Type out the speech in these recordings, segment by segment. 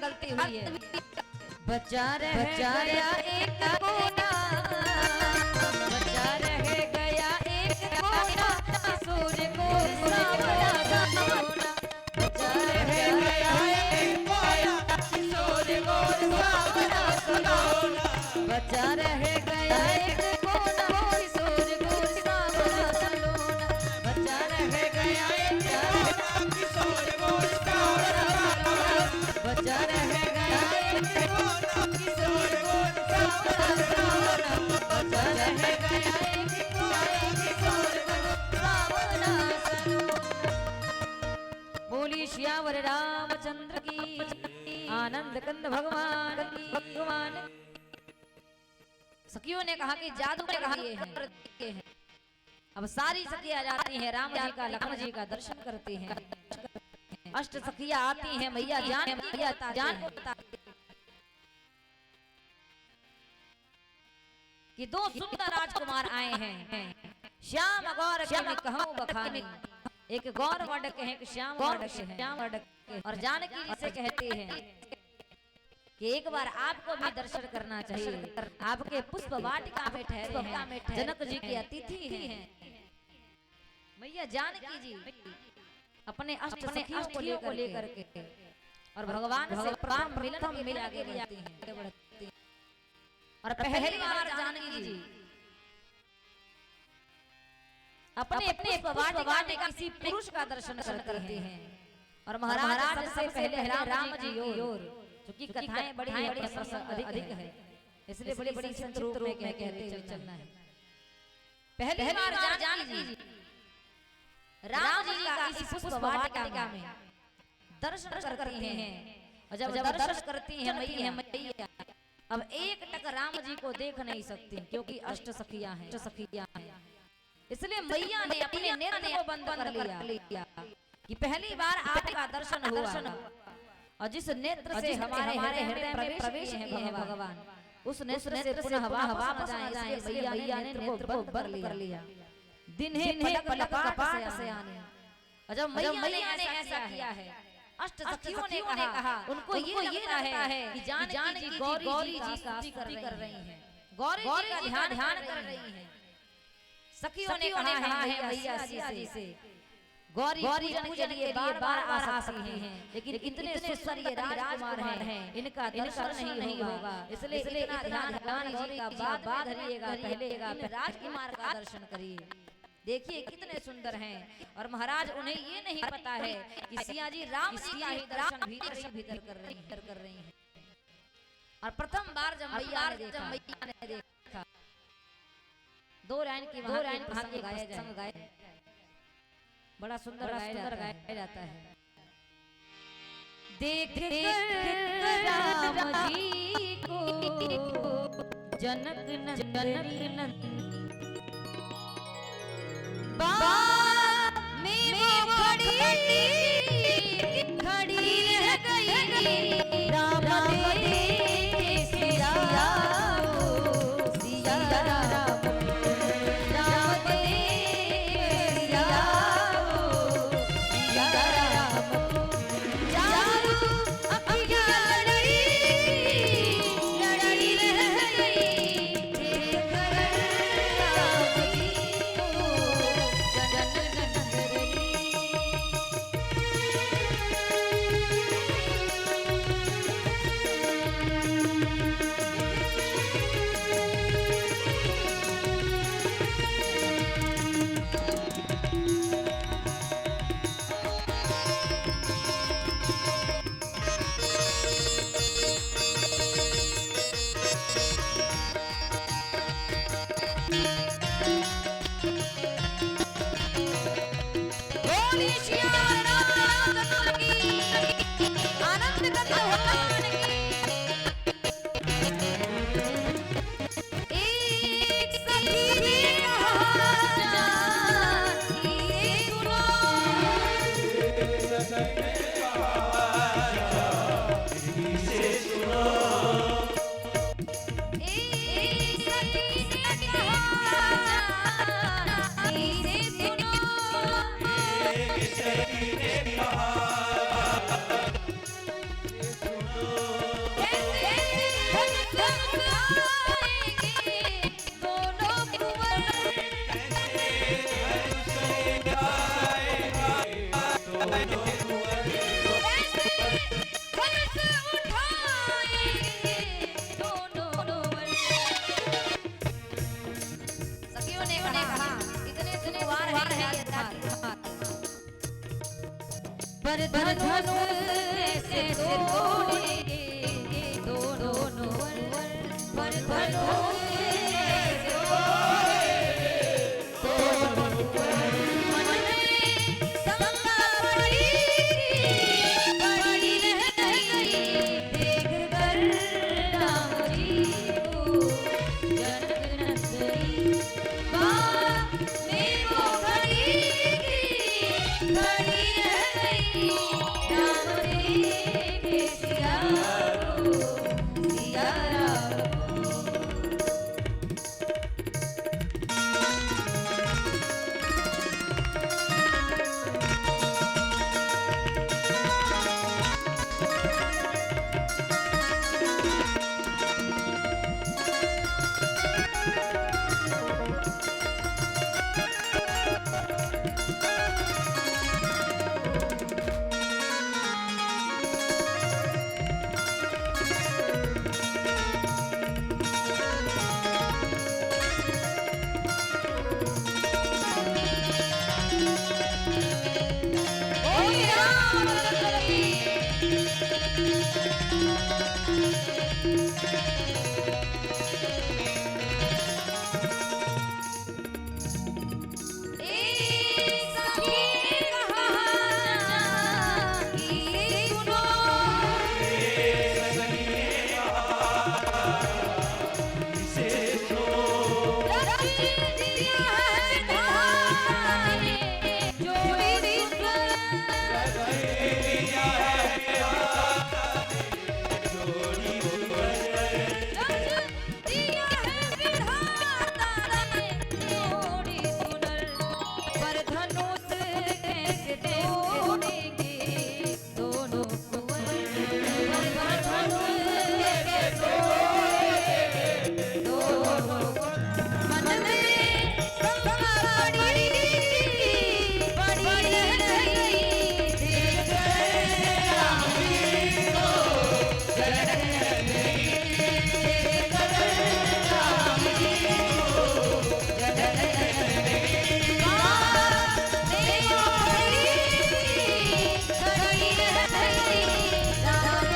गलती हुई है। बचा रह गया एक कोना, बचा रह गया एक कोना, सूर्य को सावरा सोना। बचा रह गया एक कोना, सूर्य को सावरा सोना। बचा रह गया एक कोना, सूर्य को सावरा सोना। बचा रह गया एक कोना, सूर्य को सावरा सोना। बचा रह गया एक कोना, सूर्य को सावरा सोना। बचा रह गया एक कोना, सूर्य को सावरा सोना। बोली श्यावर रामचंद्र की, आनंद कंद भगवान की। भगवान सखियों ने कहा कि जादू के कहा ये है। अब सारी सखियां जाती हैं राम जी का लक्ष्मण जी का दर्शन करती हैं। अष्ट सखियां आती हैं मैया जान को कि दो सुंदर राजकुमार आए हैं। श्याम गौर के मैं कहूं बखानी, एक गौर वडक है एक श्याम वडक है। श्याम वडक और जानकी जी से कहते हैं कि एक बार आपको भी दर्शन करना चाहिए। आपके पुष्प वाटिका में ठहरे हैं, जनक जी के अतिथि हैं। मैया जानकी जी अपने अष्ट सखियों को लेकर के और भगवान से प्राण मिलन के लिए आगे बढ़ती हैं। और पहली बार जानकी जी अपने पुष्प वाटिका में किसी पुरुष का दर्शन करते हैं। और महाराज से पहले राम जी और क्योंकि कथाएं बड़ी अधिक है, इसलिए बड़ी बड़ी संत रूप में कहते हैं चलना है। पहली बार जानकी जी राम जी का इस पुष्प वाटिका में दर्शन करती हैं। और जब दर्शन करती हैं मैया, अब एक टक राम जी को देख नहीं सकती क्योंकि अष्ट सखियां हैं। इसलिए मैया ने अपने नेत्र को बंद कर लिया कि पहली बार आपका दर्शन हुआ। और जिस नेत्र से हमारे हृदय में प्रवेश है भगवान, उस नेत्र से पुनः हवा में जाए, इसलिए मैया ने नेत्र को बंद कर लिया। दिन है पलक कपाट से आने। और जब मैया ने ऐसा किया है, अष्ट सखियों ने कहा उनको ये लगता है कि जानकी जी गौरी जी का स्तुति कर रही हैं, गौरी जी का ध्यान कर रही हैं। सखियों ने कहा है मैया जी से गौरी पूजन के लिए बार आ सकती हैं, लेकिन इतने सुंदर ये राजकुमार हैं, इनका दर्शन नहीं होगा। इसलिए इतना ध्यान गौरी जी का बाद धरिएगा, पहले राजकुमार का दर्शन करिए। देखिए कितने सुंदर हैं। और महाराज उन्हें ये नहीं पता है कि सिया जी राम जी का ही दर्शन भीतर कर रही हैं। और प्रथम बार जब मैया ने देखा, दो लाइन की वहां के गाया जाए, बड़ा सुंदर गाया जाता है। देख राम जी को जनक नंदन में वो खड़ी रह गई। राम देखे सिया राम, राम देखे सिया राम। चारू अखियाँ लड़ी रह गई। देख राम जी को जनक नंदन। पर धनुष से तोड़ेंगे दोनों पर धनुष से तोड़ेंगे मन में शंका पड़ी रह गई देख कर राम जी को जनक नंदनी बात में वो खड़ी रह गई राम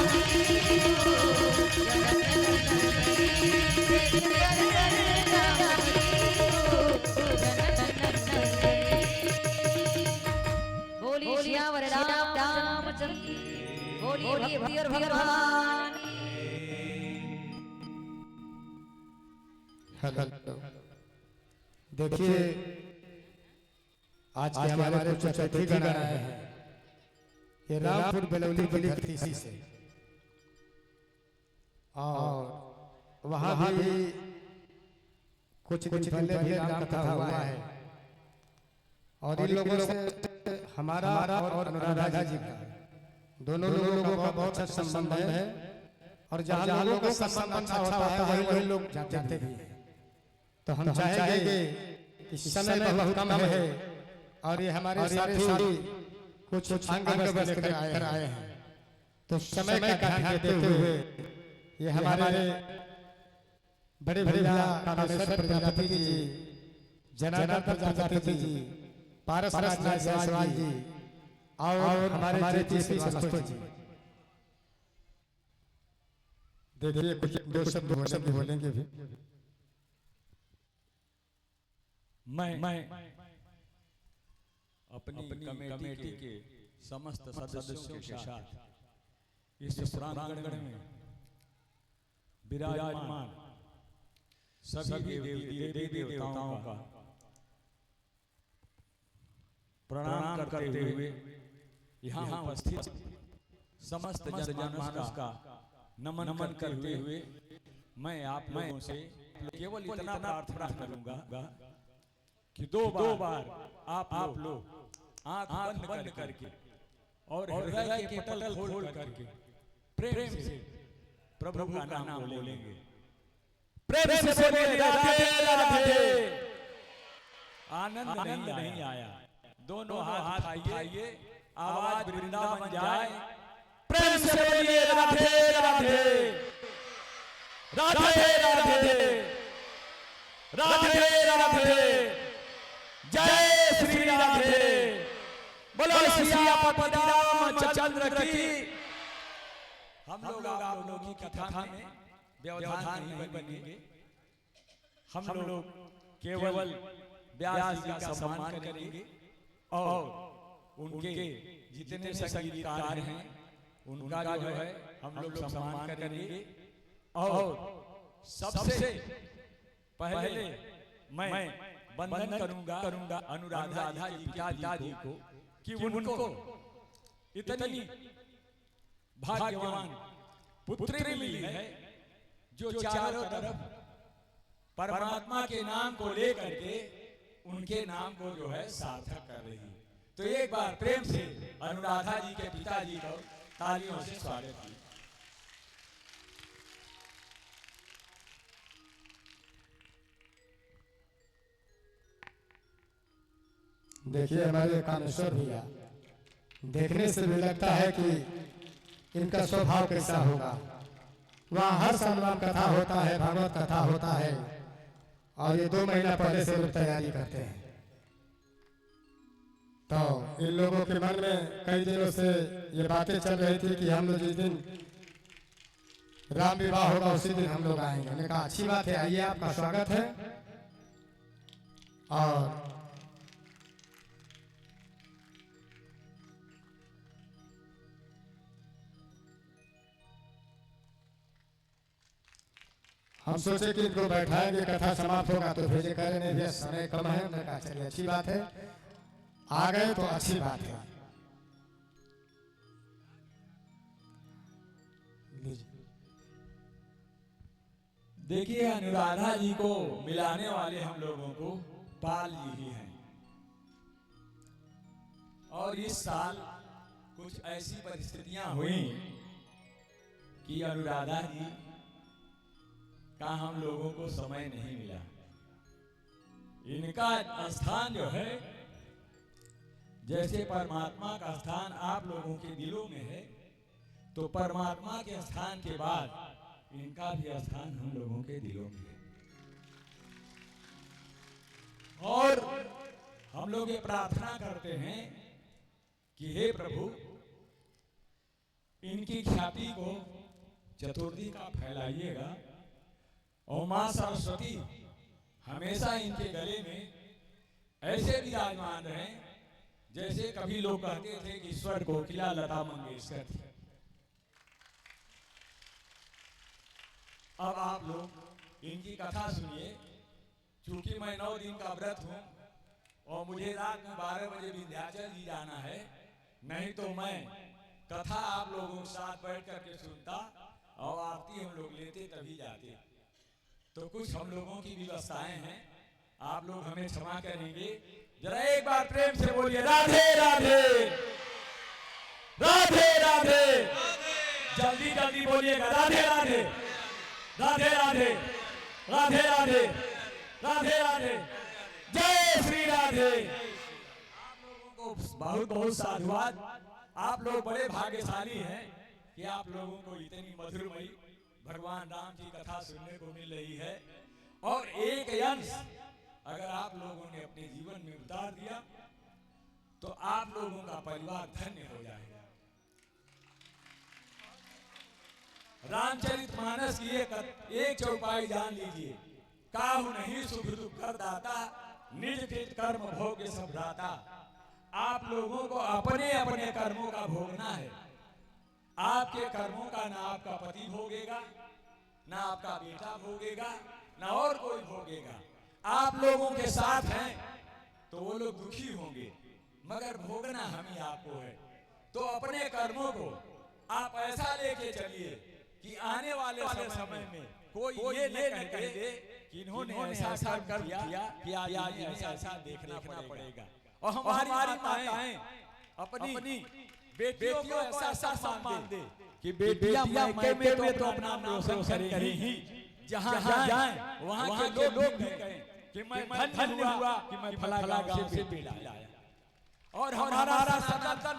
रे सिया राम बोलिए भगवान देखिए आज के हमारे कुछ अतिथि गण आए हैं ये रामपुर बेलौली की धरती से और वहाँ भी कुछ दिन पहले भी राम कथा हुआ है और इन लोगों से हमारा और अनुराधा जी का दोनों लोगों का बहुत अच्छा संबंध है और जहाँ लोगों का संबंध अच्छा होता है वही लोग जाते भी हैं। तो हम चाहेंगे कि समय बहुत कम है और ये हमारे साथी कुछ अंग लेकर आए हैं तो समय का ध्यान देते हुए ये हमारे बड़े भैया कामेश्वर प्रजापति जी, जनार्दन प्रजापति जी, पारस जायसवाल जी और हमारे जी समस्तो जी देखिए कुछ दो शब्द बोलेंगे भी। मैं अपनी कमेटी के समस्त सदस्यों के साथ इस प्रांगण में विराजमान सभी देवी देवताओं का प्रणाम करते हुए यहाँ उपस्थित समस्त जनमानस का नमन करते हुए मैं आप लोगों से केवल इतना प्रार्थना करूंगा कि दो बार आप लोग आंख बंद करके और हृदय के पटल खोल करके प्रेम से प्रभु का नाम बोलेंगे। प्रेम से बोलिए राधे राधे। आनंद नहीं आया, दोनों हाथ उठाइए, आवाज वृंदावन जाए। प्रेम से बोलिए राधे राधे राधे राधे राधे राधे। जय श्री राधे। बोलो सियापति रामचंद्र की। हम लोग आप लोगों की कथा में व्यवधान नहीं बनेंगे। हम लोग केवल व्यास जी का सम्मान करेंगे और उनके जितने संगीतकार हैं उनका जो है हम लोग सम्मान करेंगे। और सबसे पहले मैं वंदन करूंगा अनुराधा जी पिताजी को कि उनको इतनी भाग्यवान पुत्री मिली है जो चारों तरफ परमात्मा के नाम को लेकर के उनके नाम को जो है सार्थक कर रही है। तो एक बार प्रेम से अनुराधा जी के पिताजी को तालियों से स्वागत कीजिए। देखिए हमारे कामेश्वर भैया, देखने से भी लगता है कि इनका स्वभाव कैसा होगा। वहाँ हर शनिवार कथा होता है, भागवत कथा होता है और ये 2 महीना पहले से लोग तैयारी करते हैं। तो इन लोगों के मन में कई दिनों से ये बातें चल रही थी कि हम लोग जिस दिन राम विवाह होगा उसी दिन हम लोग आएंगे। मैंने कहा अच्छी बात है, आइए, आपका स्वागत है। और हम सोचे कि इनको बैठाएंगे, कथा समाप्त होगा तो भेजे करें, नहीं भैया समय कम है। मैंने कहा चलिए अच्छी बात है, आ गए तो अच्छी बात है। देखिए अनुराधा जी को मिलाने वाले हम लोगों को पाल जी ही हैं। और इस साल कुछ ऐसी परिस्थितियां हुई कि अनुराधा जी का हम लोगों को समय नहीं मिला। इनका स्थान जो है जैसे परमात्मा का स्थान आप लोगों के दिलों में है, तो परमात्मा के स्थान के बाद इनका भी स्थान हम लोगों के दिलों में है। और हम लोग ये प्रार्थना करते हैं कि हे प्रभु, इनकी ख्याति को चतुर्थी का फैलाइएगा और मां सरस्वती हमेशा इनके गले में ऐसे विराजमान रहे जैसे कभी लोग कहते थे कि ईश्वर कोकिला लता मंगेशकर थी। अब आप लोग इनकी कथा सुनिए। चूंकि मैं 9 दिन का व्रत हूं और मुझे रात में 12 बजे विंध्याचल जी जाना है, नहीं तो मैं कथा आप लोगों के साथ बैठ करके सुनता और आरती हम लोग लेते तभी जाते। तो कुछ हम लोगों की व्यवस्थाएं हैं, आप लोग हमें क्षमा करेंगे। जरा एक बार प्रेम से बोलिए राधे राधे राधे राधे। जल्दी जल्दी बोलिएगा राधे राधे राधे राधे राधे राधे राधे राधे। जय श्री राधे। आप लोगों को बहुत बहुत साधुवाद। आप लोग बड़े भाग्यशाली हैं कि आप लोगों को इतनी मधुरमयी भगवान राम की कथा सुनने को मिल रही है। और एक अंश अगर आप लोगों ने अपने जीवन में उतार दिया तो आप लोगों का परिवार धन्य हो जाएगा। रामचरितमानस की एक चौपाई जान लीजिए। काहू नहीं सुख दुख कर दाता, निज कृत कर्म भोग्य सब दाता। आप लोगों को अपने अपने कर्मों का भोगना है। आपके कर्मों का ना आपका पति भोगेगा, ना आपका बेटा भोगेगा, ना और कोई भोगेगा। आप लोगों के साथ हैं तो वो लोग दुखी होंगे, मगर भोगना हम ही आपको है। तो अपने कर्मों को आप ऐसा लेके चलिए कि आने वाले समय में कोई ये न कह दे कि इन्होंने ऐसा कर दिया कि आज इन्हें ऐसा देखना पड़ेगा। और हमारी माताएं अपनी बेटियों को ऐसा सम्मान दे कि बेटियां मायके में तो अपना नाम रोशन करेंगी, जहां जाएं वहां के लोग भी कहें कि मैं धन्य हुआ कि मैं फला गांव से बेटा लाया। और हमारा सनातन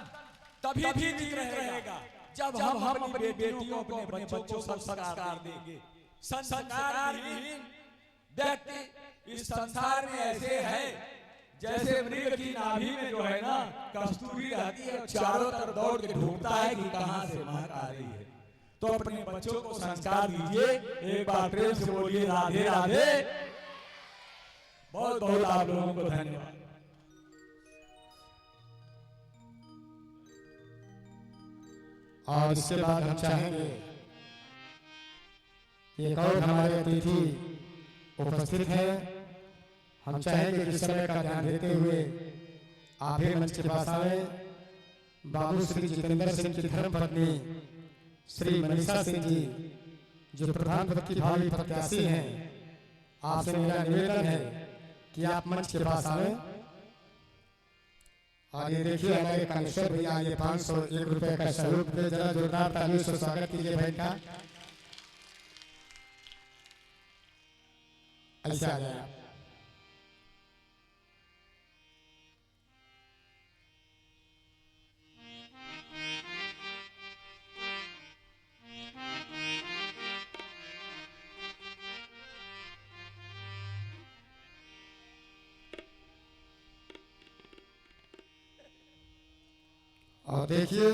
तभी भी जीवित रहेगा जब हम अपनी बेटियों को, अपने बच्चों को संस्कार देंगे। संस्कारहीन व्यक्ति इस संसार में ऐसे है जैसे मृग की नाभि में जो है ना कस्तूरी रहती है, चारों तरफ दौड़ के ढूंढता है कि कहां से महक आ रही है। तो अपने बच्चों को संस्कार दीजिए। एक बार प्रेम से बोलिए राधे राधे। बहुत बहुत आप लोगों को धन्यवाद। और इसके बाद हम चाहेंगे एक और हमारे अतिथि उपस्थित हैं। हम चाहेंगे कि समय का ध्यान देते हुए आप भी मंच के पास आए। बाबू श्री जितेंद्र सिंह की धर्मपत्नी श्री मनीषा सिंह जी जो प्रधान प्रतिभागी प्रत्याशी हैं, आपसे मेरा निवेदन है कि आप मंच के पास आए। और ये देखिए हमारे कामेश्वर भैया ये 501 रुपए का सहयोग दे, जरा जोरदार तालियों से स्वागत कीजिए भाई का। ऐसे आ जाए आप। और देखिए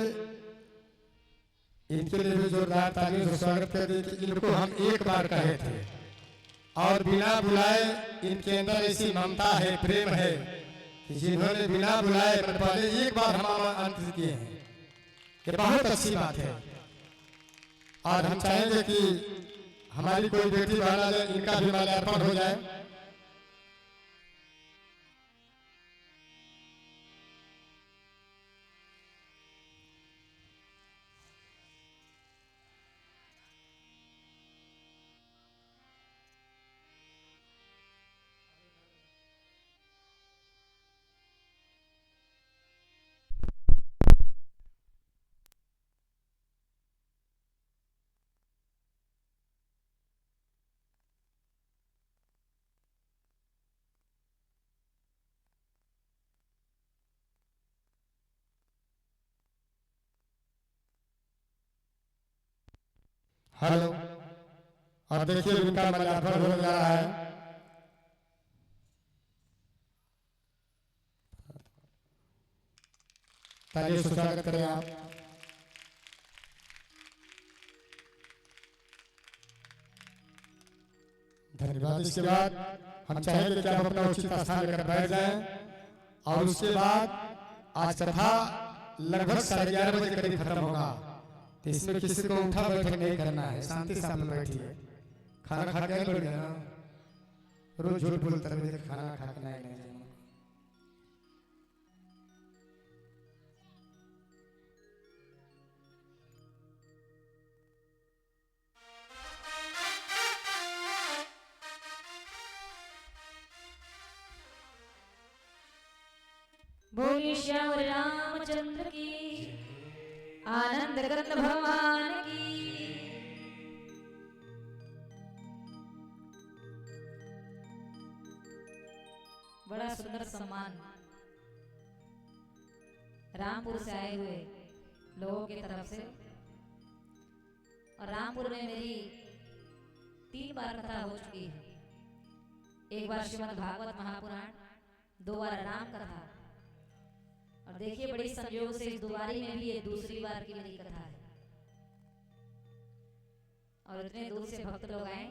इनके लिए भी जोरदार तालियों से स्वागत कर दिए कि इनको हम एक बार कहे थे और बिना बुलाए इनके अंदर ऐसी ममता है, प्रेम है कि जिन्होंने बिना बुलाए पहले एक बार हम आमंत्रित किए हैं। ये बहुत अच्छी बात है। और हम चाहेंगे कि हमारी कोई बेटी बहना जाए, इनका भी माल्यार्पण हो जाए। हेलो। और देखिए इनका माल्यार्पण हो जा रहा है। तालियों से स्वागत करें आप। धन्यवाद। इसके बाद हम चाहेंगे कि आप अपना उचित स्थान लेकर बैठ जाएं। और उसके बाद आज कथा लगभग 11:30 बजे करीब खत्म होगा। तो इसमें किसी को उठा बैठक नहीं करना है, शांति से आप बैठिए। खाना खा के बढ़ गया ना, रोज झूठ बोलता रहे खाना खा के नहीं। बोलिए श्याम रामचंद्र की, आनंद कंद भगवान की। बड़ा सुंदर सम्मान रामपुर से आए हुए लोगों की तरफ से। और रामपुर में मेरी 3 बार कथा हो चुकी है। एक बार श्रीमद् भागवत महापुराण, 2 बार राम कथा। और देखिए बड़ी संयोग से इस दुआरी में भी ये दूसरी बार की मेरी कथा है। और इतने दूर से भक्त लोग आए,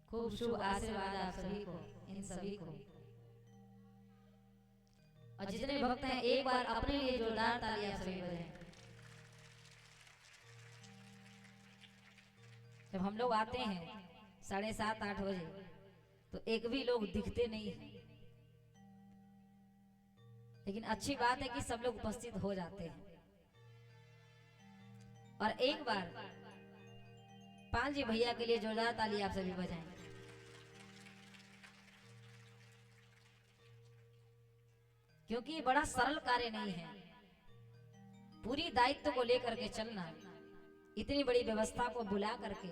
खूब शुभ आशीर्वाद आप सभी को, इन सभी को। और जितने भक्त हैं एक बार अपने लिए जोरदार तालियां सभी बजाएं। जब हम लोग आते हैं 7:30-8 बजे तो एक भी लोग दिखते नहीं हैं, लेकिन अच्छी बात है कि सब लोग उपस्थित हो जाते हैं। और एक बार पाल जी भैया के लिए जोरदार ताली आप सभी बजाएं। क्योंकि ये बड़ा सरल कार्य नहीं है, पूरी दायित्व को लेकर के चलना, इतनी बड़ी व्यवस्था को बुला करके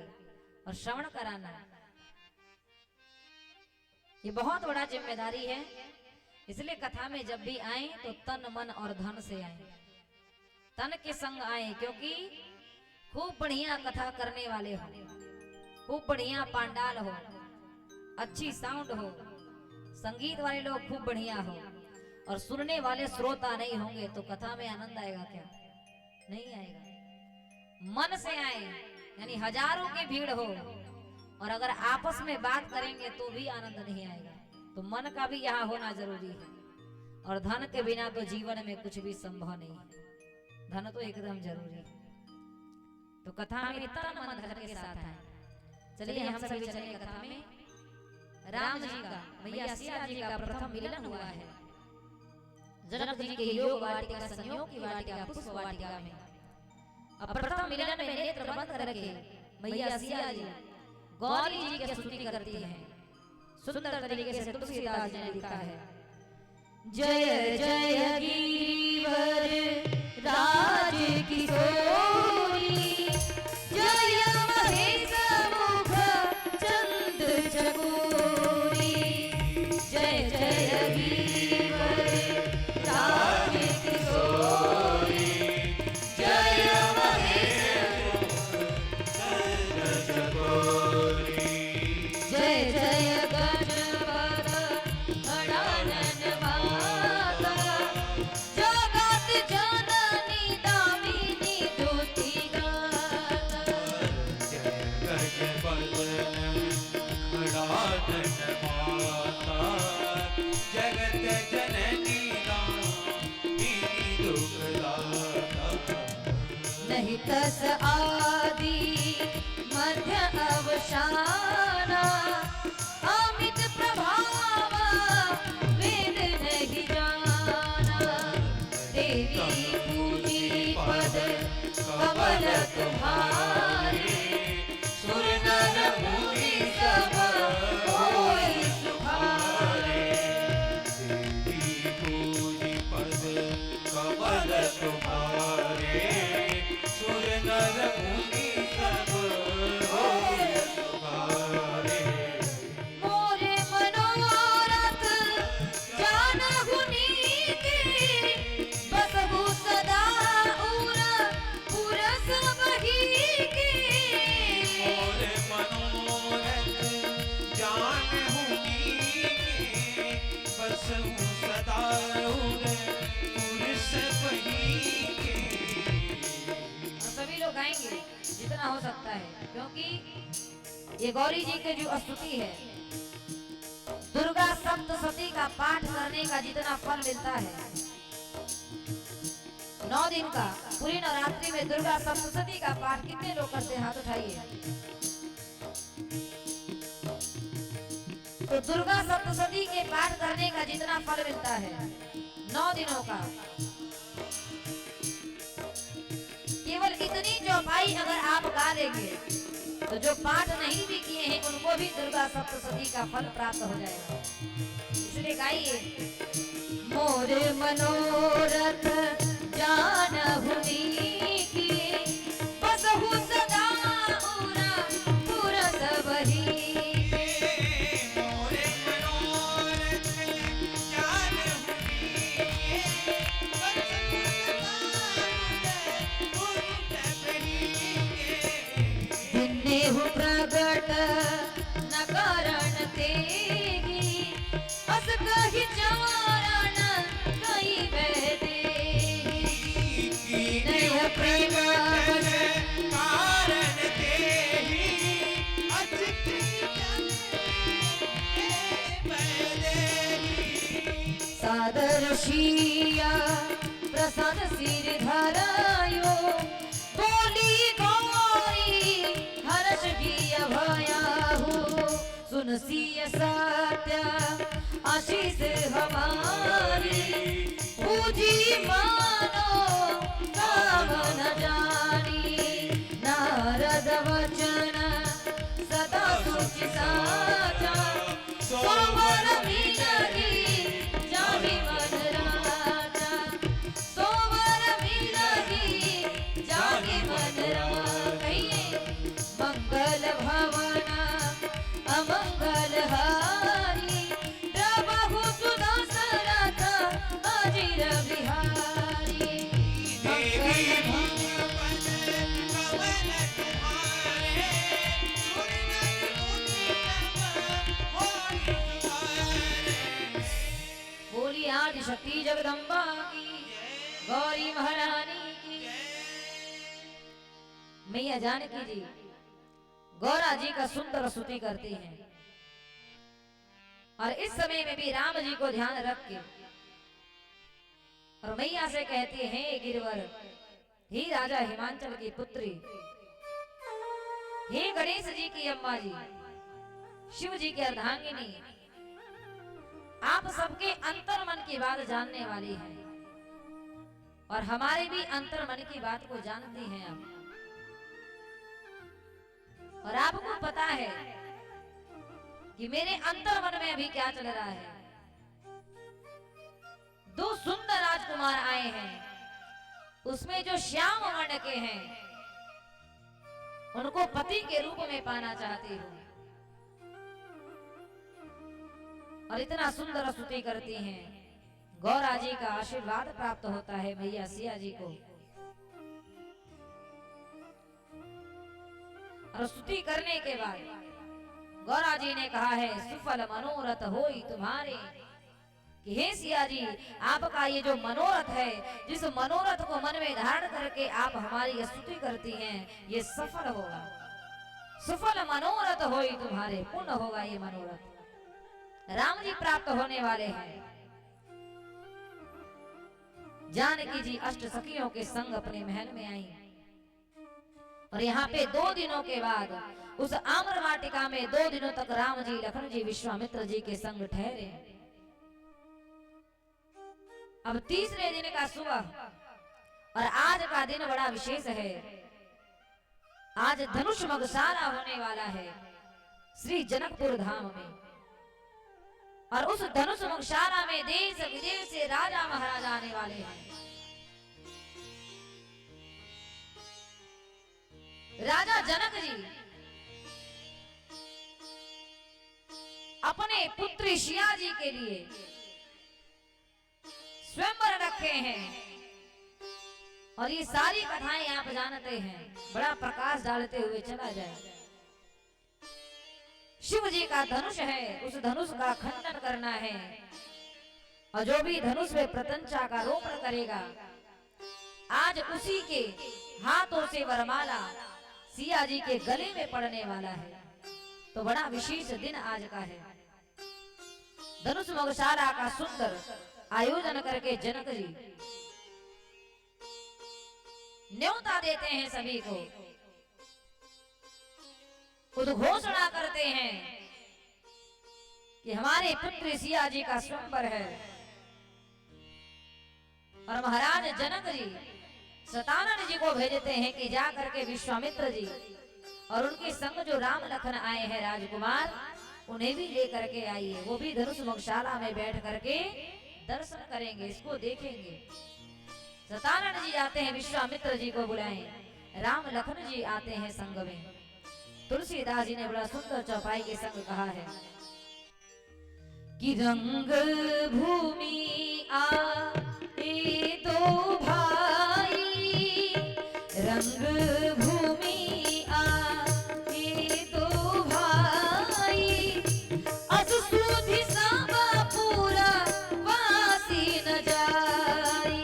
और श्रवण कराना, ये बहुत बड़ा जिम्मेदारी है। इसलिए कथा में जब भी आए तो तन मन और धन से आए, तन के संग आए, क्योंकि खूब बढ़िया कथा करने वाले हो, खूब बढ़िया पांडाल हो, अच्छी साउंड हो, संगीत वाले लोग खूब बढ़िया हो, और सुनने वाले श्रोता नहीं होंगे तो कथा में आनंद आएगा क्या? नहीं आएगा। मन से आए, यानी हजारों की भीड़ हो, और अगर आपस में बात करेंगे तो भी आनंद नहीं आएगा। तो मन का भी यहाँ होना जरूरी है, और धन के बिना तो जीवन में कुछ भी संभव नहीं है, धन तो एकदम जरूरी है। तो कथा में तन मन धन के साथ है। चलिए हम सभी चलेंगे कथा में। राम जी का मैया सीता जी का प्रथम मिलन हुआ है जनक जी के योग वाटिका संयोग की वाटिका पुष्प वाटिका में। अब प्रथम मिलन में नेत्र बंद करके मैया सीता जी गौरी जी की स्तुति करती हैं। सुंदर तरीके से तुलसीदास जी ने लिखा है, जय जय गिरिवर राज किशोरी, जय महेश मुख चंद चकोरी, जय जय गिरिवर राज किशोरी, जय महेश मुख चंद चकोरी, जय जय गणपत गणानन माता, जगत जननी दामिनी दुति गाता, जय गणपत गणानन माता, जगत जननी दामिनी दुति गाता, नहीं तस आदि मध्य अवसाना, अमित प्रभाव वेद नहीं जाना, देवी पूजी पद कमल तुम्हारे, सुर नर मुनि सब होई सुखारे, देवी पूजी पद कमल तुम्हारे, सुर नर मुनि सब होय सुखारे, मोरे मनोरथ जानहु नीके, बसहु सदा उर पुरस बहीके, मोर मनोरथ जानहु नीके, बसहु सदा उर पुरस बहीके। और सभी लोग गाएंगे जितना हो सकता है, क्योंकि ये गौरी जी की जो स्तुति है, दुर्गा सप्तशती का पाठ करने का जितना फल मिलता है, 9 दिन का पूरी नवरात्रि में दुर्गा सप्तशती का पाठ कितने लोग करते हैं? हाथ उठाइए। तो दुर्गा सप्तशती के पाठ करने का जितना फल मिलता है 9 दिनों का, केवल इतनी चौपाई अगर आप गा लेंगे तो जो पाठ नहीं भी किए हैं उनको भी दुर्गा सप्तशती का फल प्राप्त हो जाएगा। इसलिए गाइए, मोर मनोरथ जानहु नीके, बसहु सदा उरा पुरस बहीके, मोरे मनोरथ जानहु नीके, बसहु सदा पुरस बहीके, दिनेहु प्रगट न कारण तेगी, अस कहि चारण कई बहदेगी, नयह प्रगट कारण तेहि अचित सादर शिया प्रसाद सिर धरायो, बोली गौरी हर्ष भी तुलसी सत्य आशीष हमारी पूजी मानो सावन जानी नारद वचन सदा सुचि साचा सोमर मिलगी जाहि मन राजा सोमर मिलगी जाहि मन राजा कहिए मंगल भवन अमंगल हारी प्रभु सुदशरथ अजिर बिहारी देवी मंगल भवन कवन तुम्हारे बोली आदि शक्ति जगदम्बा की गौरी महारानी की मैया जानकी जी गौरा जी का सुंदर स्तुति करती हैं और इस समय में भी राम जी को ध्यान रख के और मैया से कहती हैं गिरवर ही राजा हिमांचल की पुत्री हे गणेश जी की अम्मा जी शिव जी की अर्धांगिनी आप सबके अंतर मन की बात जानने वाली हैं और हमारे भी अंतर मन की बात को जानती हैं आप और आपको पता है कि मेरे अंतर मन में अभी क्या चल रहा है। दो सुंदर राजकुमार आए हैं उसमें जो श्याम वर्ण के हैं उनको पति के रूप में पाना चाहती हूँ और इतना सुंदर स्तुति करती हैं गौरा जी का आशीर्वाद प्राप्त होता है मैया सिया जी को और स्तुति करने के बाद गौरा जी ने कहा है सुफल मनोरथ होई तुम्हारे कि हे सिया जी आपका ये जो मनोरथ है जिस मनोरथ को मन में धारण करके आप हमारी स्तुति करती हैं ये सफल होगा सुफल मनोरथ होई तुम्हारे पूर्ण होगा ये मनोरथ राम जी प्राप्त होने वाले हैं जानकी जी अष्ट सखियों के संग अपने महल में आई और यहाँ पे 2 दिनों के बाद उस आम्र वाटिका में 2 दिनों तक राम जी लखन जी विश्वामित्र जी के संग ठहरे। अब तीसरे दिन का सुबह और आज का दिन बड़ा विशेष है। आज धनुष मगसारा होने वाला है श्री जनकपुर धाम में और उस धनुष मगसारा में देश विदेश से राजा महाराजा आने वाले हैं। राजा जनक जी अपने पुत्री सिया जी के लिए स्वयंवर रखे हैं और ये सारी कथाएं आप जानते हैं। बड़ा प्रकाश डालते हुए चला जाए। शिव जी का धनुष है उस धनुष का खंडन करना है और जो भी धनुष में प्रत्यंचा का रोपण करेगा आज उसी के हाथों से वरमाला सिया जी के गले में पड़ने वाला है। तो बड़ा विशेष दिन आज का है। धनुष मगसारा का सुंदर आयोजन करके जनक जी न्योता देते हैं सभी को उद्घोषणा करते हैं कि हमारे पुत्र सिया जी का स्वयंवर है और महाराज जनक जी सतानंद जी को भेजते हैं कि जा करके विश्वामित्र जी और उनके संग जो राम लखन आए हैं राजकुमार उन्हें भी लेकर के आइए। वो भी धनुष मगशाला में बैठ करके दर्शन करेंगे इसको देखेंगे। सतानंद जी आते हैं विश्वामित्र जी को बुलाएं। राम लखन जी आते हैं संग में। तुलसीदास जी ने बड़ा सुंदर चौपाई के संग कहा है कि रंग भूमि आए दो भाई रंग भूमि आए दो भाई अस सुधि सावा पूरा वासी न जाई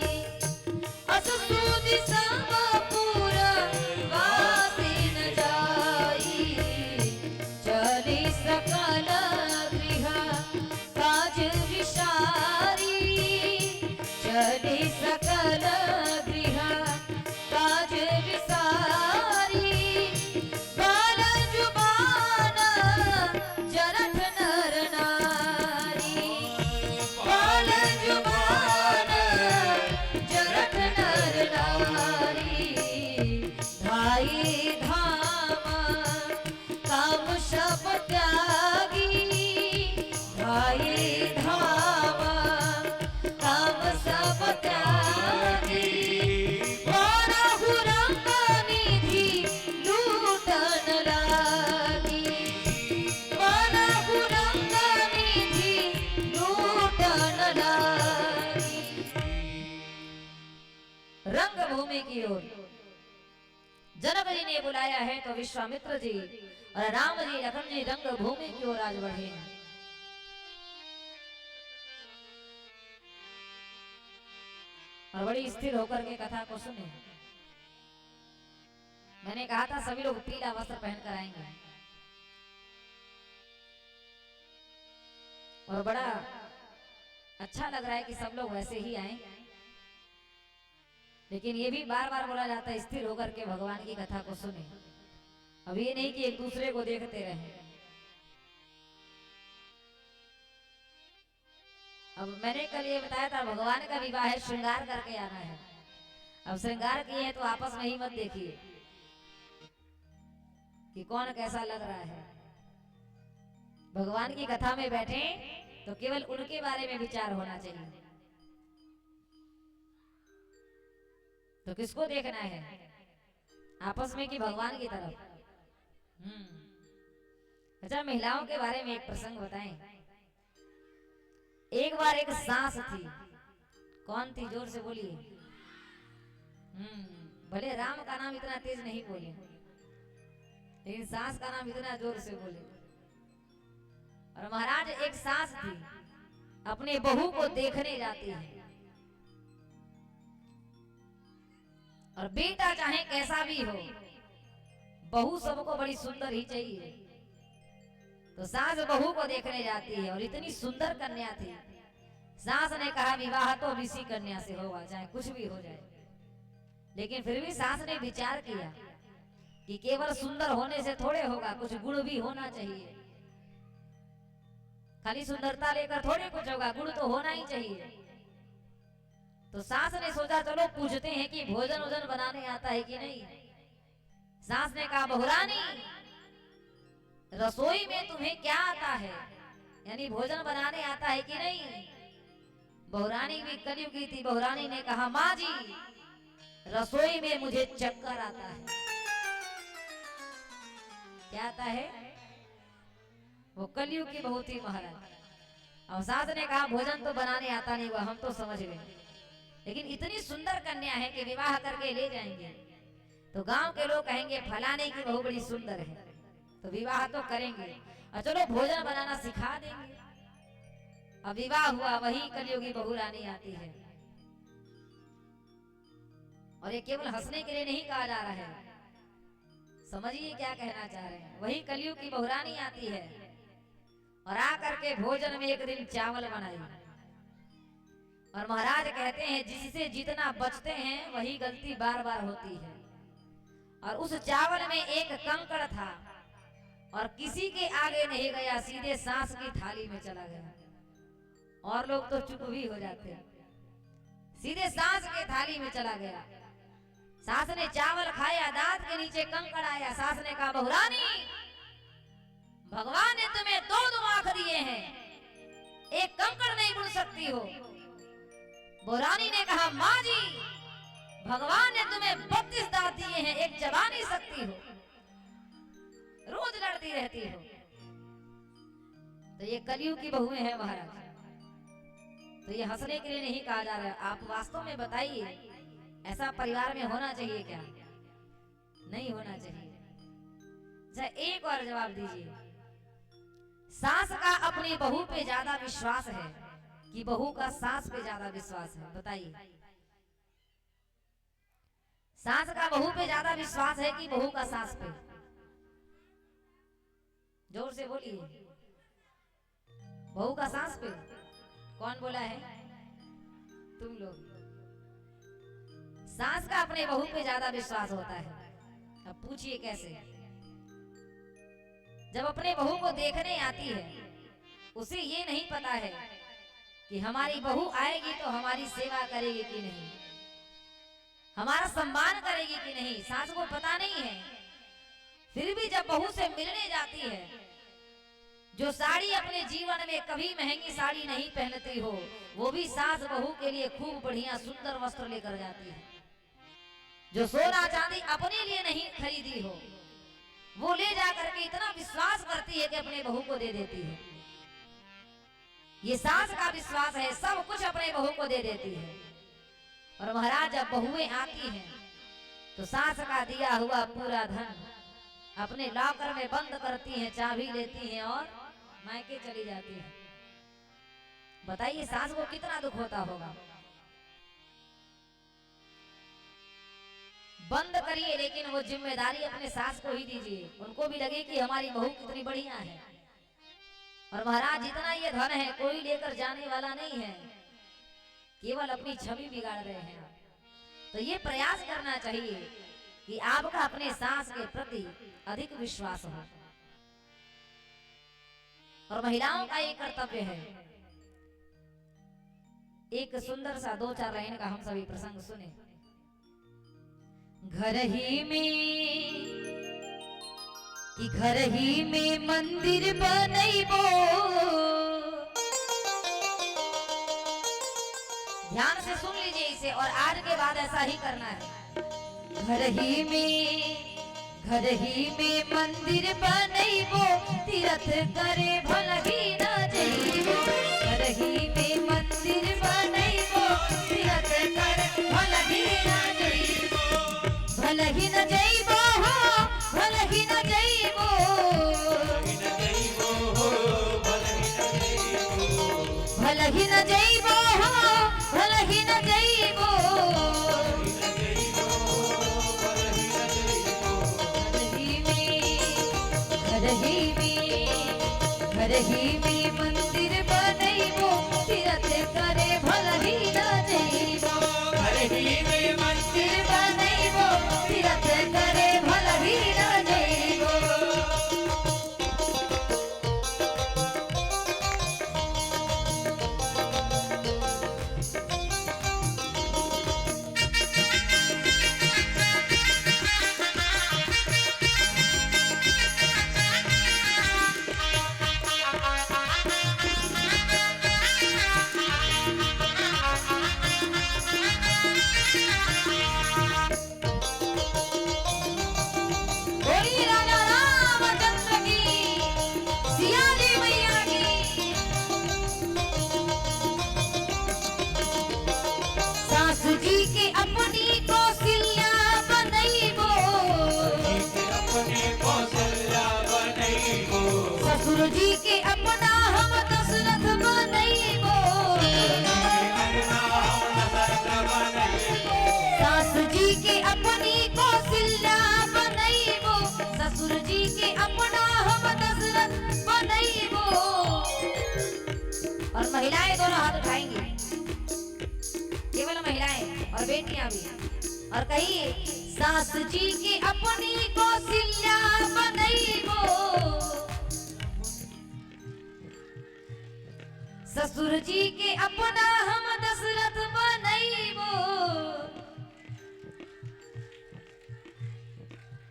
अस सुधि सावा पूरा वासी न जाई चली सकल गृह काज विशारी चली सकल धाम काम सब त्यागी भाई धाम काम सब त्यागी बारहु रंग निधि लूटन लागी बारहु रंग निधि लूटन लागी। रंग भूमि की ओर जनक जी ने बुलाया है तो विश्वामित्र जी और राम जी लखन जी रंग भूमि की ओर आज बढ़े हैं। और बड़ी स्थिर होकर के कथा को सुने। मैंने कहा था सभी लोग पीला वस्त्र पहनकर आएंगे और बड़ा अच्छा लग रहा है कि सब लोग वैसे ही आए, लेकिन ये भी बार बार बोला जाता है स्थिर होकर के भगवान की कथा को सुने। अब ये नहीं कि एक दूसरे को देखते रहे। अब मैंने कल ये बताया था भगवान का विवाह है, श्रृंगार करके आना है। अब श्रृंगार किए हैं तो आपस में ही मत देखिए कि कौन कैसा लग रहा है। भगवान की कथा में बैठे तो केवल उनके बारे में विचार होना चाहिए। तो किसको देखना है, आपस में कि भगवान की तरफ। अच्छा, महिलाओं के बारे में एक प्रसंग बताएं। एक बार एक सास थी। कौन थी, जोर से बोलिए। भले राम का नाम इतना तेज नहीं बोले, लेकिन सास का नाम इतना जोर से बोले। और महाराज एक सास थी, अपने बहू को देखने जाती है। और बेटा चाहे कैसा भी हो, बहू सबको बड़ी सुंदर ही चाहिए। तो सास बहू को देखने जाती है और इतनी सुंदर कन्या थी। सास ने कहा विवाह तो अब इसी कन्या से होगा, चाहे कुछ भी हो जाए। लेकिन फिर भी सास ने विचार किया कि केवल सुंदर होने से थोड़े होगा, कुछ गुण भी होना चाहिए। खाली सुंदरता लेकर थोड़े कुछ होगा, गुण तो होना ही चाहिए। तो सास ने सोचा चलो पूछते हैं कि भोजन वोजन बनाने आता है कि नहीं। सास ने कहा बहुरानी, रसोई में तुम्हें क्या आता है, यानी भोजन बनाने आता है कि नहीं। बहुरानी भी कलयुगी थी। बहुरानी ने कहा माँ जी, रसोई में मुझे चक्कर आता है। क्या आता है, वो कलयुग की बहू थी महाराज। और सास ने कहा भोजन तो बनाने आता नहीं हुआ, हम तो समझ गए, लेकिन इतनी सुंदर कन्या है कि विवाह करके ले जाएंगे तो गांव के लोग कहेंगे फलाने की बहू बड़ी सुंदर है, तो विवाह तो करेंगे और चलो भोजन बनाना सिखा देंगे। अब विवाह हुआ, वही कलयुगी बहू रानी आती है। और ये केवल हंसने के लिए नहीं कहा जा रहा है, समझिए क्या कहना चाह रहे हैं। वही कलयुग की बहू रानी आती है और आकर के भोजन में एक दिन चावल बनाई। और महाराज कहते हैं जिससे जितना बचते हैं वही गलती बार बार होती है। और उस चावल में एक कंकड़ था और किसी के आगे नहीं गया, सीधे सास की थाली में चला गया। और लोग तो चुप भी हो जाते हैं, सीधे सास के थाली में चला गया। सास ने चावल खाया, दांत के नीचे कंकड़ आया। सास ने कहा बहुरानी, भगवान ने तुम्हें दो आंख दिए हैं, एक कंकड़ नहीं बुन सकती हो। बहुरानी ने कहा माँ जी, भगवान ने तुम्हें 32 दांत दिए हैं, एक चबा नहीं सकती हो, रोज लड़ती रहती हो। तो ये कलयुग की बहुएं हैं महाराज। तो ये हंसने के लिए नहीं कहा जा रहा है। आप वास्तव में बताइए, ऐसा परिवार में होना चाहिए क्या? नहीं होना चाहिए। अच्छा, एक और जवाब दीजिए, सास का अपनी बहू पे ज्यादा विश्वास है कि बहू का सास पे ज्यादा विश्वास है? बताइए। सास का बहू पे ज्यादा विश्वास है कि बहू का सास पे? जोर से बोलिए। बहू का सास पे? कौन बोला है? तुम लोग। सास का अपने बहू पे ज्यादा विश्वास होता है। अब पूछिए कैसे? जब अपने बहू को देखने आती है, उसे ये नहीं पता है कि हमारी बहू आएगी तो हमारी सेवा करेगी कि नहीं, हमारा सम्मान करेगी कि नहीं। सास को पता नहीं है फिर भी जब बहू से मिलने जाती है, जो साड़ी अपने जीवन में कभी महंगी साड़ी नहीं पहनती हो, वो भी सास बहू के लिए खूब बढ़िया सुंदर वस्त्र लेकर जाती है। जो सोना चांदी अपने लिए नहीं खरीदी हो, वो ले जा करके इतना विश्वास करती है कि अपने बहू को दे देती है। ये सास का विश्वास है, सब कुछ अपने बहू को दे देती है। और महाराज जब बहुएं आती हैं तो सास का दिया हुआ पूरा धन अपने लॉकर में बंद करती हैं, चाबी लेती हैं और मायके चली जाती हैं। बताइए सास को कितना दुख होता होगा। बंद करिए, लेकिन वो जिम्मेदारी अपने सास को ही दीजिए। उनको भी लगे कि हमारी बहू कितनी बढ़िया है। और महाराज जितना ये धन है कोई लेकर जाने वाला नहीं है, केवल अपनी छवि बिगाड़ रहे हैं। तो ये प्रयास करना चाहिए कि आपका अपने सास के प्रति अधिक विश्वास हो। और महिलाओं का ये कर्तव्य है। एक सुंदर सा 2-4 लाइन का हम सभी प्रसंग सुने। घर ही में मंदिर बनैबो, ध्यान से सुन लीजिए इसे और आज के बाद ऐसा ही करना है। घर ही में मंदिर बनैबो, तीर्थ करे भलही न जइबो। घर ही में मंदिर बनैबो, तीर्थ करे भलही न जइबो। भलही न जइबो हो, भलही न जइबो, भलही न जइबो हो, भलही न जइबो। घर ही में मंदिर बनैबो, तीर्थ करे भलही न जइबो। घर ही में मंदिर बनैबो, तीर्थ करे भलही न जइबो। ससुर जी के अपना हम दशरथ बनैबो। सास जी के अपनी कौशल्या बनैबो, ससुर जी के अपना हम दशरथ बनैबो। और महिलाएं दोनों हाथ उठाएंगी, केवल महिलाएं और बेटियां भी। और कहिए सास जी के अपनी कौशल्या बनैबो, ससुर जी के अपना हम दशरथ बनैबो।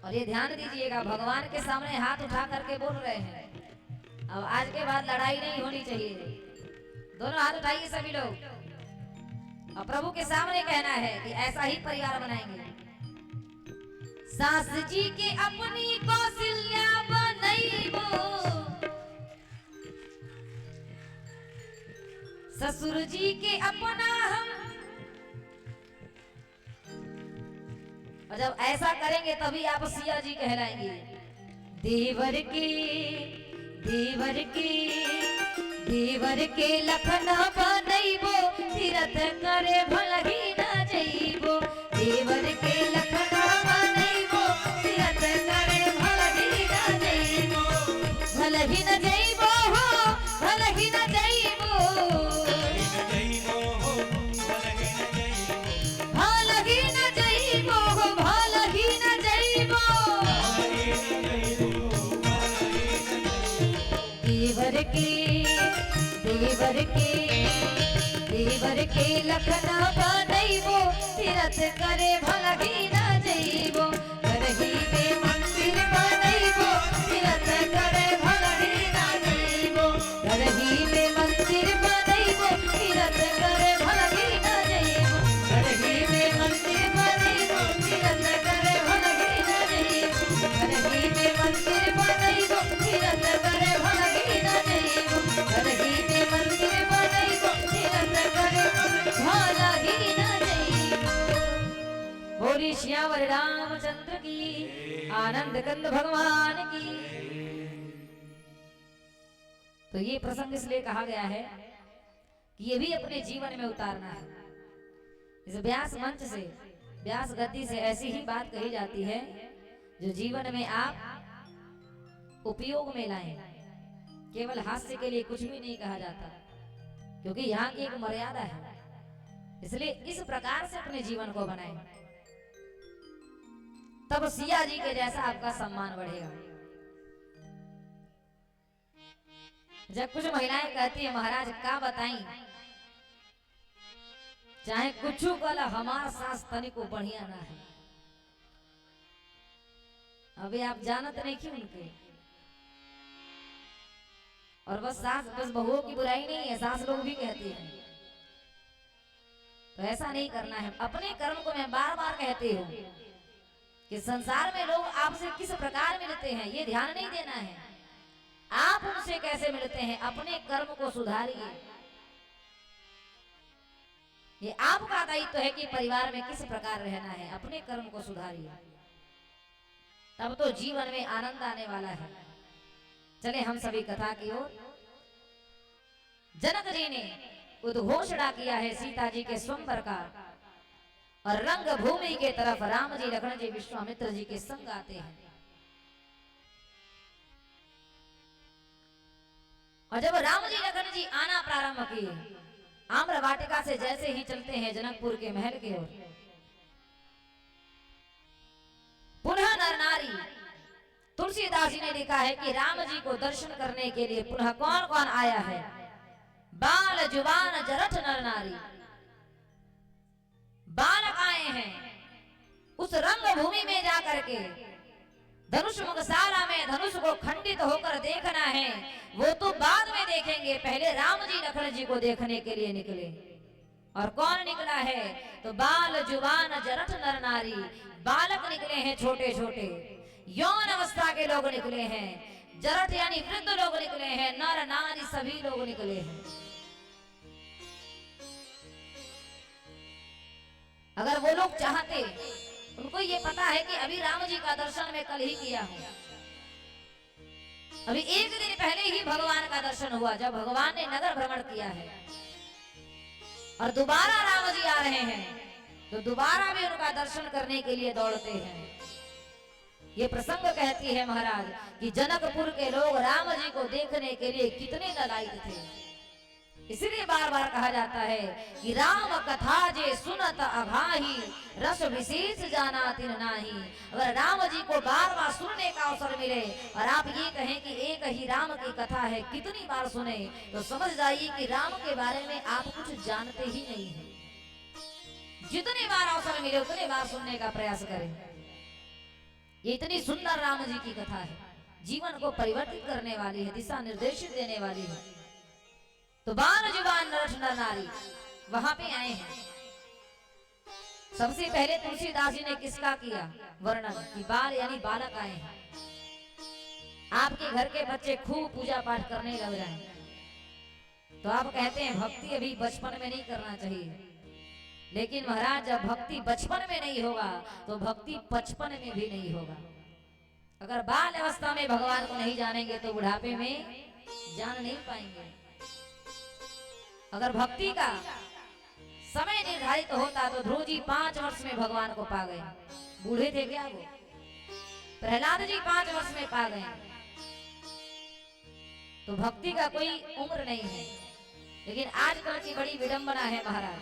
और ये ध्यान दीजिएगा, भगवान के सामने हाथ उठा करके बोल रहे हैं। अब आज के बाद लड़ाई नहीं होनी चाहिए। दोनों हाथ उठाइए सभी लोग, और प्रभु के सामने कहना है कि ऐसा ही परिवार बनाएंगे। सास जी के अपनी कौशल्या बनैबो, ससुर जी के अपना हम। और जब ऐसा करेंगे तभी आप सिया जी कहलाएंगे। देवर के लखन बनैबो, तीर्थ करे भलही न जइबो। देवर के लखन बनैबो, तीर्थ करे भलही न जइबो। भलही न जइबो हो, भलही न जइबो, भलही न जइबो हो, भलही न जइबो। देवर के लखन बनैबो, तीर्थ करे भलही न जइबो। घर ही में मंदिर बनैबो, श्यामल रामचंद्र की, आनंद कंद भगवान की। तो ये प्रसंग इसलिए कहा गया है कि ये भी अपने जीवन में उतारना है। इस व्यास मंच से, व्यास गति से ऐसी ही बात कही जाती है जो जीवन में आप उपयोग में लाएं। केवल हास्य के लिए कुछ भी नहीं कहा जाता, क्योंकि यहाँ की एक मर्यादा है। इसलिए इस प्रकार से अपने जीवन को बनाएं, तब सिया जी के जैसा आपका सम्मान बढ़ेगा। जब कुछ महिलाएं कहती है महाराज का बताई, चाहे कुछ कल हमार सास तनिको बढ़िया ना है। अभी आप जानत नहीं क्यों उनके, और बस सास बस बहुओं की बुराई नहीं है, सास लोग भी कहती हैं। तो ऐसा नहीं करना है। अपने कर्म को मैं बार बार कहती हूँ कि संसार में लोग आपसे किस प्रकार मिलते हैं ये ध्यान नहीं देना है, आप उनसे कैसे मिलते हैं। अपने कर्म को सुधारिए। ये आपका दायित्व है कि परिवार में किस प्रकार रहना है। अपने कर्म को सुधारिए, तब तो जीवन में आनंद आने वाला है। चले हम सभी कथा की ओर। जनक जी ने उद्घोषणा किया है सीता जी के स्वयंवर का, और रंग भूमि के तरफ राम जी, लक्ष्मण जी, विश्वामित्र जी के संग आते हैं। और जब राम जी लखन जी आना प्रारंभ किए, आम्र वाटिका से जैसे ही चलते हैं जनकपुर के महल की ओर, पुनः नर नारी, तुलसीदास जी ने लिखा है कि राम जी को दर्शन करने के लिए पुनः कौन कौन आया है। बाल जुबान जरठ नर नारी, बालक आए हैं। उस रंग भूमि में जाकर के धनुष मुखशाला में धनुष को खंडित होकर देखना है, वो तो बाद में देखेंगे। पहले राम जी लखन जी को देखने के लिए निकले। और कौन निकला है? तो बाल जुबान जरठ नर नारी, बालक निकले हैं छोटे छोटे, यौन अवस्था के लोग निकले हैं, जरठ यानी वृद्ध लोग निकले हैं, नर नारी सभी लोग निकले हैं। अगर वो लोग चाहते, उनको ये पता है कि अभी राम जी का दर्शन मैं कल ही किया हूं, अभी एक दिन पहले ही भगवान का दर्शन हुआ, जब भगवान ने नगर भ्रमण किया है, और दोबारा राम जी आ रहे हैं, तो दोबारा भी उनका दर्शन करने के लिए दौड़ते हैं। ये प्रसंग कहती है महाराज कि जनकपुर के लोग राम जी को देखने के लिए कितने ललायित थे। इसलिए बार बार कहा जाता है कि राम कथा जे सुनत अघाही, रस विशेष जाना तिन नाही। अगर राम जी को बार बार सुनने का अवसर मिले, और आप ये कहें कि एक ही राम की कथा है, कितनी बार सुने, तो समझ जाइए कि राम के बारे में आप कुछ जानते ही नहीं है। जितनी बार अवसर मिले उतनी बार सुनने का प्रयास करें। ये इतनी सुंदर राम जी की कथा है, जीवन को परिवर्तित करने वाली है, दिशा निर्देशित देने वाली है। तो बाल जुबान नरठ नर नारी वहां पे आए हैं। सबसे पहले तुलसीदास जी ने किसका किया वर्णन कि बाल यानी बालक आए हैं। आपके घर के बच्चे खूब पूजा पाठ करने लग रहे हैं, तो आप कहते हैं भक्ति अभी बचपन में नहीं करना चाहिए। लेकिन महाराज जब भक्ति बचपन में नहीं होगा तो भक्ति बचपन में भी नहीं होगा। अगर बाल अवस्था में भगवान को नहीं जानेंगे तो बुढ़ापे में जान नहीं पाएंगे। अगर भक्ति का समय निर्धारित होता तो ध्रुव जी 5 वर्ष में भगवान को पा गए। बूढ़े थे क्या वो? प्रहलाद जी 5 वर्ष में पा गए। तो भक्ति का कोई उम्र नहीं है। लेकिन आजकल की बड़ी विडंबना है महाराज,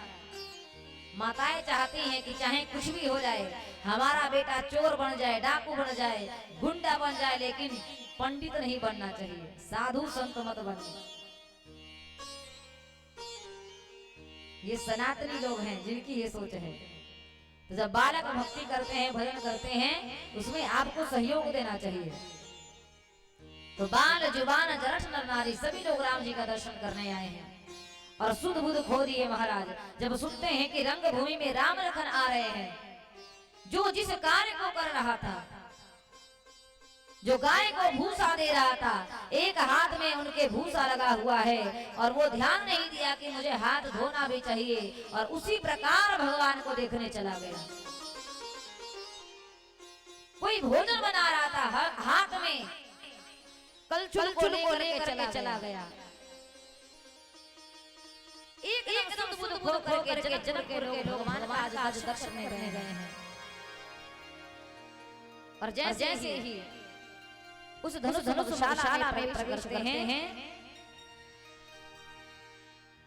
माताएं चाहती हैं कि चाहे कुछ भी हो जाए, हमारा बेटा चोर बन जाए, डाकू बन जाए, गुंडा बन जाए, लेकिन पंडित नहीं बनना चाहिए, साधु संत मत बने। ये सनातनी लोग हैं जिनकी ये सोच है। तो जब बालक भक्ति करते हैं, भजन करते हैं, उसमें आपको सहयोग देना चाहिए। तो बाल जुबान जरठ नर नारी सभी लोग राम जी का दर्शन करने आए हैं और सुध बुध खो दिए महाराज। जब सुनते हैं कि रंग भूमि में राम लखन आ रहे हैं, जो जिस कार्य को कर रहा था, जो गाय को भूसा दे रहा था, एक हाथ में उनके भूसा लगा हुआ है और वो ध्यान नहीं दिया कि मुझे हाथ धोना भी चाहिए, और उसी प्रकार भगवान को देखने चला गया। कोई भोजन बना रहा था, हाथ में कलछुल को लेकर चला गया। एकदम सुध बुध करके जनक के लोग भगवान का आज दर्शन में गए हैं। और जैसे ही उस धनुषशाला में प्रवेश करते हैं,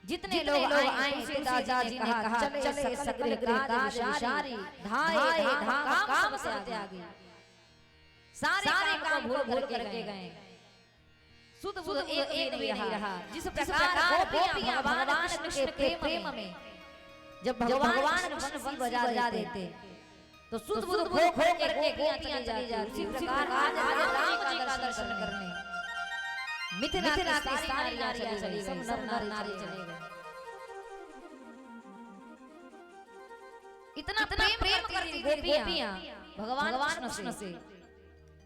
जितने लोग आए तुलसीदास जी ने कहा चले सकल काज विचारी, धाये धाम काम से त्यागी। सारे काम भूल करके गए, सुध बुध एक भी नहीं रहा। जिस प्रकार गोपियां भगवान कृष्ण के प्रेम में जब भगवान बंसी बजा देते तो सुध बुध खो करके गोपियां चली जाती, उसी प्रकार आज राम जी का दर्शन करने मिथिला की सारी नारियां चली गई, सब नर नारी चले गए। इतना प्रेम करती गोपियां भगवान कृष्ण से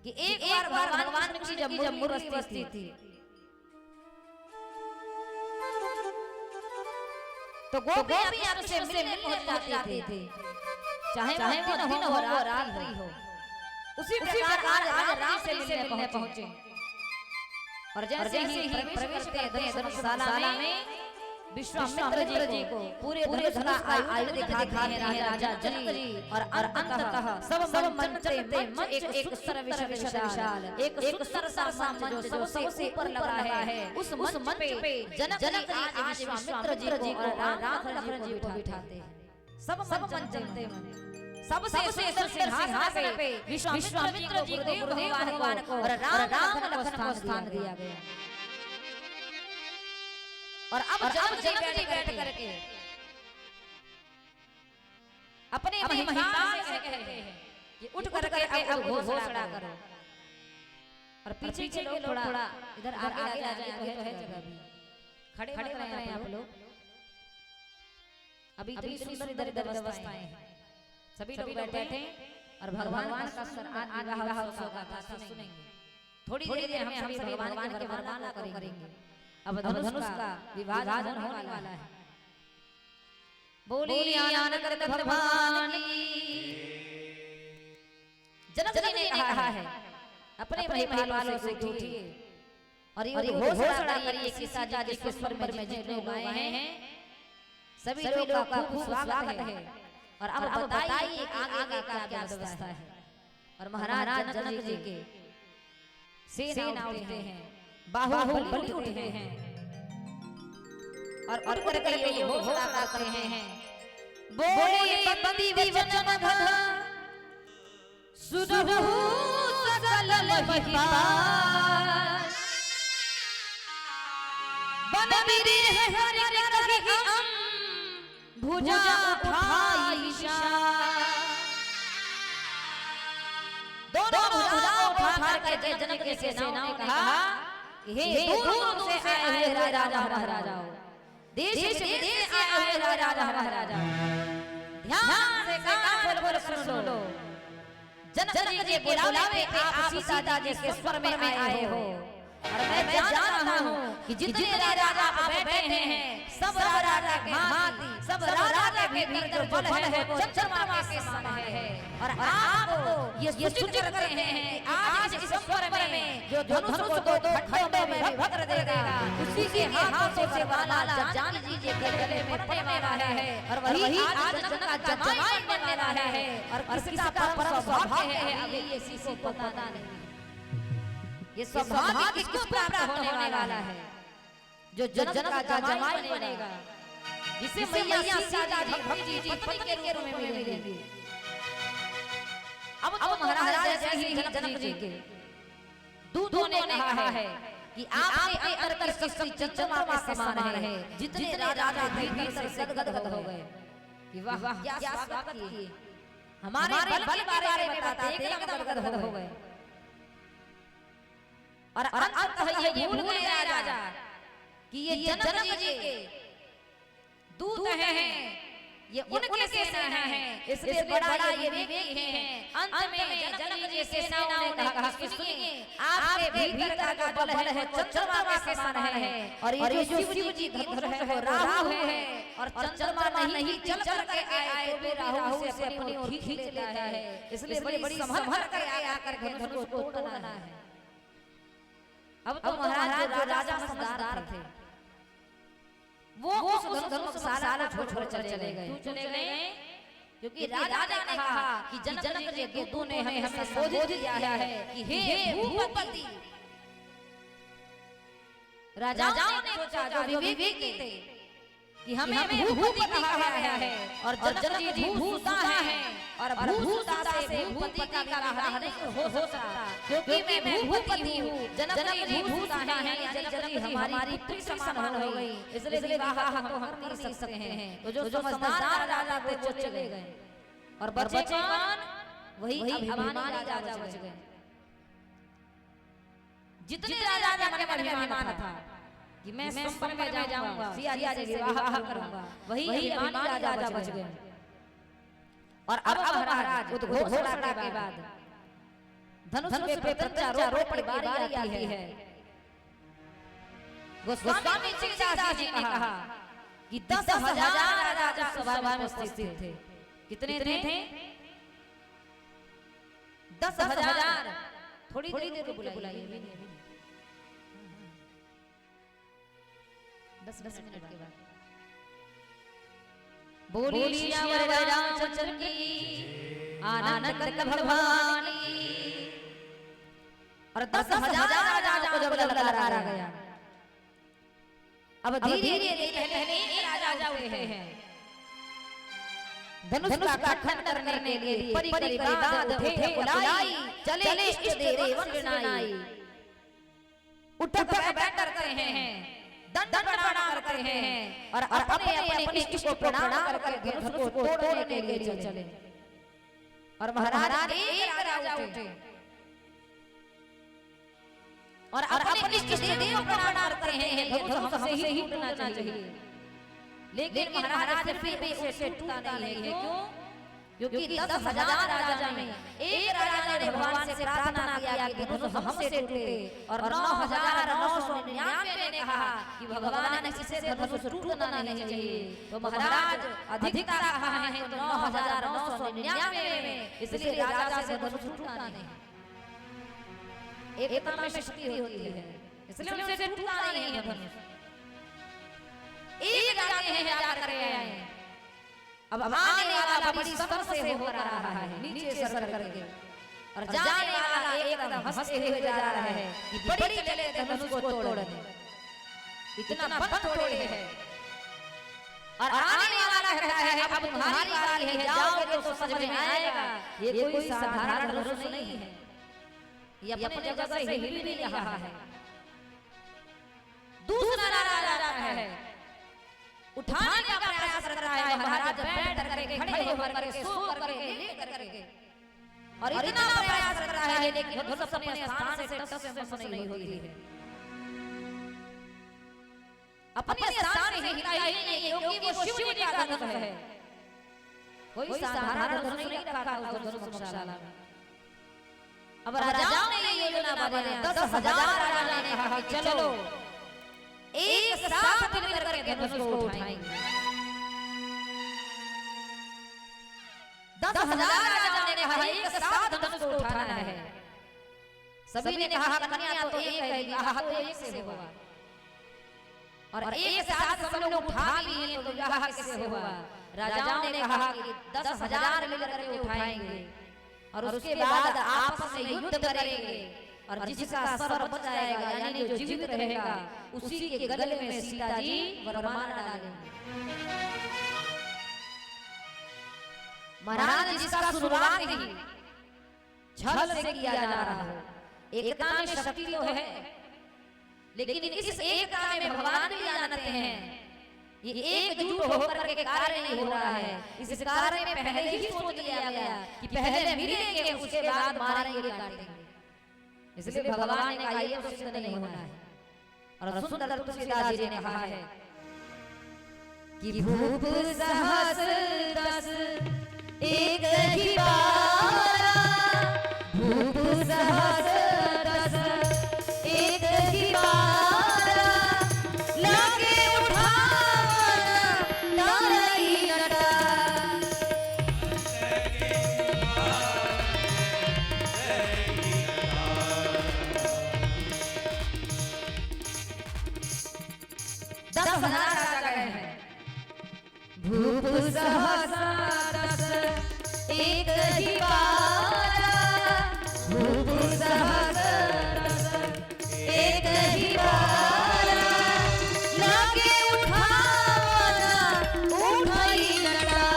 कि एक बार भगवान कृष्ण जब मुरली बजती थी तो गोपियां कृष्ण से मिलने जाती थी, चाहे वो दिन हो रात्रि हो। उसी प्रकार आज राम से मिलने पहुंचे। और जैसे ही प्रवेश करते हैं धनुषशाला में, विश्वामित्र जी को पूरे धनुष का आयुध दिखा रहे हैं राजा जनक जी। और अंततः सब मंच एक सर्वविशाल एक सरसा मंच जो सबसे ऊपर लगा है, उस मंच पे जनक जी आज विश्वामित्र जी को और राम लखन जी को बिठाते हैं। सब मंच सबसे सिंहासन पे विश्वामित्र जी को भगवान को और राम लखन को स्थान दिया गया। और अब जनक जी बैठ करके अपने महिमा से कहते हैं कि उठ करके अब घोषणा करो। और पीछे के लोग थोड़ा इधर आगे आ जाए तो है जगह भी, खड़े रहे हैं आप लोग। अभी इतनी सुंदर व्यवस्थाएं हैं, सभी लोग बैठे थे और भगवान का विवाह उत्सव का था सुनेंगे। थोड़ी देर में हम सभी भगवान के वरदान करेंगे। अब धनुष का विभाजन होने वाला है। बोली आनंद करत भगवान की। जनक जी ने कहा है अपने परिवार से उठिए और ये घोषणा करिए कि सीता जी के स्वर में जितने लोग आए हैं सभी लोगों का खूब स्वागत है। और अब बताइए आगे का क्या व्यवस्था है। और महाराज जनक जी के सेना उठते हैं, बाहुबली उठते हैं और उठ करके ये घोषणा करते हैं, बोले बंदी वचन मध सुनहु सकल महिपाल, बन बिरे हरि करहि हम भुजा उठाई शान। दोनों भुजा उठा करके जनक की सेनाओं ने कहा हे दूर से आए हुए राजा महाराजाओं, देश विदेश से आए हुए राजा महाराजाओं, ध्यान से कान खोल सुन लो। जनक जी के बुलावे आप सीता जी के स्वर में आए हो। और मैं जान रहा हूँ कि जितने राजा आप बैठे हैं सब राजा के भांति, सब राजा के भीतर बल है वो चंद्रमा के समान है। और आप ये सूचित करते हैं आज इस स्वर में जो धनुष को दो खंडों में विभक्त देगा उसी के हाथों से वाला जान लीजिए के गले में पड़ने वाला है। और वही आज जनक का जमाई बनने वाला है। और किसका परम सौभाग्य है अभी ये किसी को पता नहीं। ये सौभाग्य किसको प्राप्त होने वाला है जो जनक का जमाई बनेगा, जिसे मैया सीता जी भक्ति जी पत्नी के रूप में मिलेंगी। अब महाराज जैसे ही जनक जी के दूतों ने कहा है कि आपके अंतर की शक्ति चंद्रमा के समान है। जितने राजा भीतर से गदगद हो गए कि वाह वाह क्या स्वागत किए, हमारे बल के बारे में बताते एकदम गदगद हो गए। और अंततः ये भूल गए राजा कि ये जनक जी के दूत हैं ये उनके सेना है, इसलिए बड़ा ये विवेक है। अंत में जनक जी सेनाओं ने कहा कि सुनिए, आपके भीतर का बल है तो चंद्रमा के समान है, और ये जो शिव जी धनुष है वो राहु है, और चंद्रमा नहीं चल करके आए तो भी राहु से अपनी ओर खींच लेता है। इसलिए बड़ी संभल कर आया कर धनुष को तोड़ना है। अब तो महाराज जो राजा समझदार थे, वो उस धनुष को सारा छोड़ चले गए। क्यों चले गए? क्योंकि राजा ने कहा कि जनक जी के दूतों ने हमें संबोधित किया है कि हे भूपति। राजाओं ने सोचा, जो विवेकी थे, कि हमें भूपति कहा गया है, और जनक जी भूसुता है, और भूसुता से भूपति का विवाह नहीं हो सकता, क्योंकि मैं भूपति हूँ, जनक जी भूसुता है, जनक जी हमारी पुत्री समान हो गई, इसलिए विवाह हम कर नहीं सकते हैं। तो जो समझदार राजा थे वो चले गए, और बचे कौन? वही अभिमानी राजा बच गए। जितने राजा मन में अभिमान था कि मैं संपन्न में जाऊंगा, सिया जी से विवाह करूंगा, वही अभिमानी राजा बच गए। और अब महाराज उद्घोषणा के बाद धनुष पे प्रत्यारोपण की बारी आती है। गोस्वामी तुलसीदास जी ने कहा कि 10,000 राजा सभा में उपस्थित थे। कितने थे? 10,000। थोड़ी देर को बुलाइए, 10 मिनट के बाद। बोली श्याम रामचंद्र की आनंद भगवान की। और 10,000 राजा को जब ललकारा गया, अब धीरे धीरे पहले राजा उठे हैं धनुष का खंडन करने के लिए। परिकरिदाद उठे बुलाई, चले इष्ट देव वंदनाई। उठ बैठ करते हैं, दंड प्रणाम करते हैं, और अपने अपने इष्ट को प्रणाम करके धनुष को तोड़ने के लिए चले। और महाराज एक राजा उठे और अपने इष्ट देव को प्रणाम करते हैं, धनुष हमसे ही टूटना चाहिए। लेकिन महाराज फिर भी उसे टूटता नहीं है। क्यों? क्योंकि 10,000 राजा में एक राजा ने भगवान से प्रार्थना किया कि धनुष हमसे टूटे, और 9,999 ने कहा कि भगवान इससे धनुष टूटना नहीं चाहिए। तो महाराज अधिकता कहा है तो 9,999 में, इसलिए राजा से धनुष टूटता नहीं। एकता में शक्ति होती है, इसलिए उनसे टूटता नहीं है धनुष। एक जाते हैं जाकर आए, अब आने वाला बड़ी सतर से हो रहा है, नीचे सर करके, और जाने वाला एकदम हंसते हुए जा रहा है कि बड़ी चले धनुष को तोड़ने। इतना बल तोड़े है, और आने वाला कहता है अब तुम्हारी बारी है, जाओगे तो समझ में आएगा ये कोई साधारण धनुष नहीं है, ये अपने जगह से हिल भी रहा है। दूसरा राजा जाता है, उठाने का प्रयास कर रहा है। महाराज बैठ करके, खड़े होकर के, सो करके, लेट करके, और इतना प्रयास कर रहा है, लेकिन धनुष अपने स्थान से टस से मस नहीं होती है। अपने स्थान से हिला ही नहीं, क्योंकि वो शिव जी का धनुष है। कोई साधारण धनुष नहीं रखा उस धनुषशाला में। अब राजाओं ने ये योजना बनाई, 10,000 राजा ने कहा कि चलो एक साथ मिलकर के धनुष को उठाएंगे। 10,000 राजा ने कहा एक साथ धनुष को उठाना है। सभी ने कहा कन्या तो एक है, विवाह तो एक से होगा, और एक साथ सब लोग उठा लिए तो विवाह किससे होगा? राजाओं ने कहा कि 10,000 मिलकर के उठाएंगे, और उसके बाद आपस में युद्ध करेंगे, और जिसका सर बच जाएगा यानी जो जीवित रहेगा उसी के गले में सीता जी वरमाला डालेंगे। महाराज जिसका शुरुआत ही छल से किया जा रहा है, एकता में शक्ति तो है, लेकिन इस एकता में भगवान भी जानते हैं ये एकजुट होकर के कार्य नहीं हो रहा है। इस कार्य में पहले ही सोच लिया गया कि पहले मिलेंगे उसके बाद मारेंगे काटेंगे, इसलिए भगवान ने कहा ये तो सिद्ध नहीं होना है। और सुंदर तुलसीदास जी ने कहा है कि भूप सहस एक ही बारा भूप सहस्रदश एक ही बारा लगे उठावन नारई नटा भूप सहस्रदश एक ही बारा भूप सहस्रदश एक ही बारा लगे उठावन उठई नटारा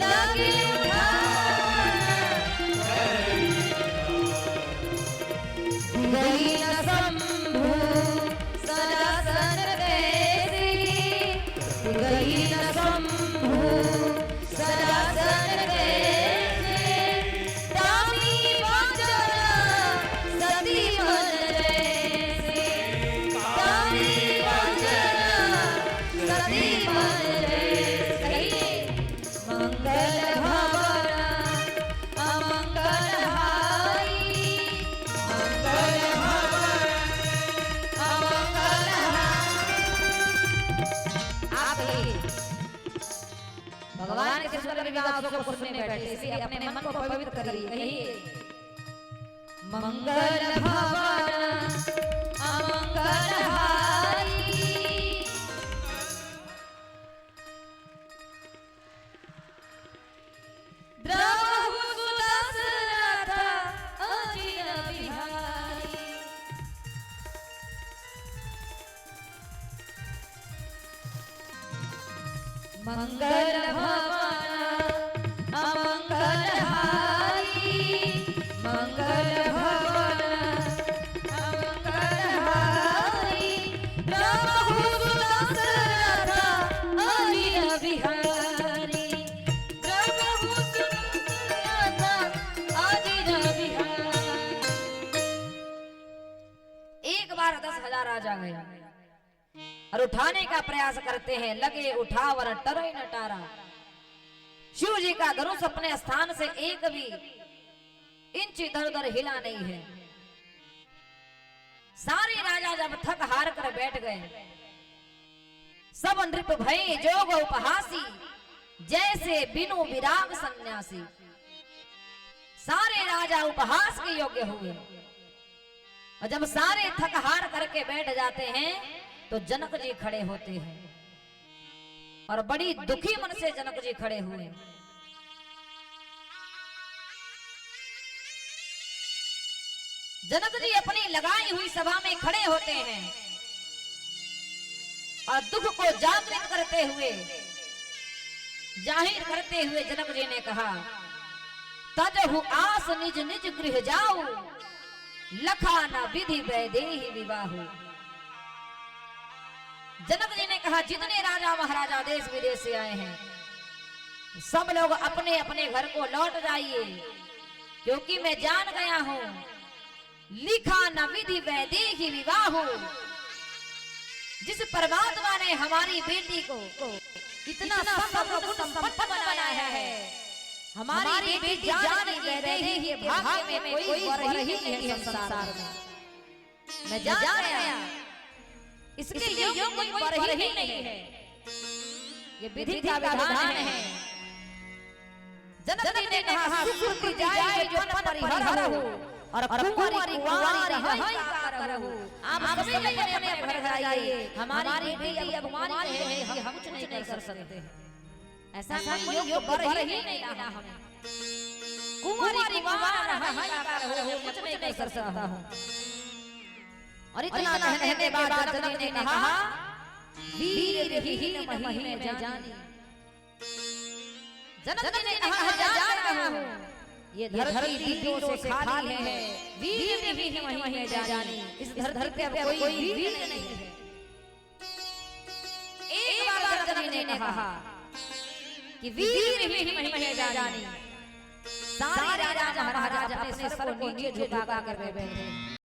लगे उठावन गई न शंभु सदासन कैसी गई न शंभु सदासन कैसे दामी वचन सती मन जैसे दामी वचन सती मन जैसे मंगल भवन अमंगल हाई मंगल भवन अमंगल हाई भगवान के सुंदर विवाह को सुनने बैठे इसलिए अपने मन को पवित्र करिए कहिए मंगल भवन अमंगल हाई द्रवहु सुदशरथ अजिर बिहारी मंगल भवन अमंगल हाई मंगल भवन अमंगल हाई प्रभु सुदशरथ अजिर बिहारी प्रभु सुदशरथ अजिर बिहारी। एक बार 10,000 राजा गए और उठाने का प्रयास करते हैं लगे उठावर टरई नटारा। शिव जी का धनुष अपने स्थान से एक भी इंच इधर उधर हिला नहीं है। सारे राजा जब थक हार कर बैठ गए सब नृप भय जोग उपहासी जैसे बिनु विराग सन्यासी। सारे राजा उपहास के योग्य हुए और जब सारे थक हार करके बैठ जाते हैं तो जनक जी खड़े होते हैं और बड़ी दुखी मन से जनक जी खड़े हुए। जनक जी अपनी लगाई हुई सभा में खड़े होते हैं और दुख को जागृत करते हुए जाहिर करते हुए जनक जी ने कहा तजहु आस निज निज गृह जाओ लखा न विधि वैदेही विवाहु। जनक जी ने कहा जितने राजा महाराजा देश विदेश से आए हैं सब लोग अपने अपने घर को लौट जाइए क्योंकि मैं जान गया हूं लिखा न विधि वैदेही विवाह। जिस परमात्मा ने हमारी बेटी को इतना संपन्न बनाया है हमारी बेटी जान वैदेही भाग्य में कोई वर ही नहीं है संसार में। मैं जान गया इसके लिए कोई वर ही नहीं है। ये विधि का विधान है। जनक जी ने कहा सुकृति जाए जो पन परिहर हो और कुंवारी कुंवारी रहाई कार हो। आप सभी अपने अपने घर जाइए हमारी बेटी अब कुंवारी है हम कुछ नहीं कर सकते हैं। ऐसा कोई योग वर ही नहीं मिला हमें। कुंवारी कुंवारी रहाई कार हो कुछ नहीं कर सकता हूं। और इतना कहने के बाद जनक ने कहा वीर विहीन महिमे जानी। जनक जी ने कहा जान रहा हूं ये धरती दीपों से खाली है वीर विहीन महिमे जानी। इस धरती पे कोई वीर नहीं है। एक बार जनक जी ने कहा कि वीर विहीन महिमे जानी। सारे राजा महाराजा अपने सर को नीचे झुका कर बैठे।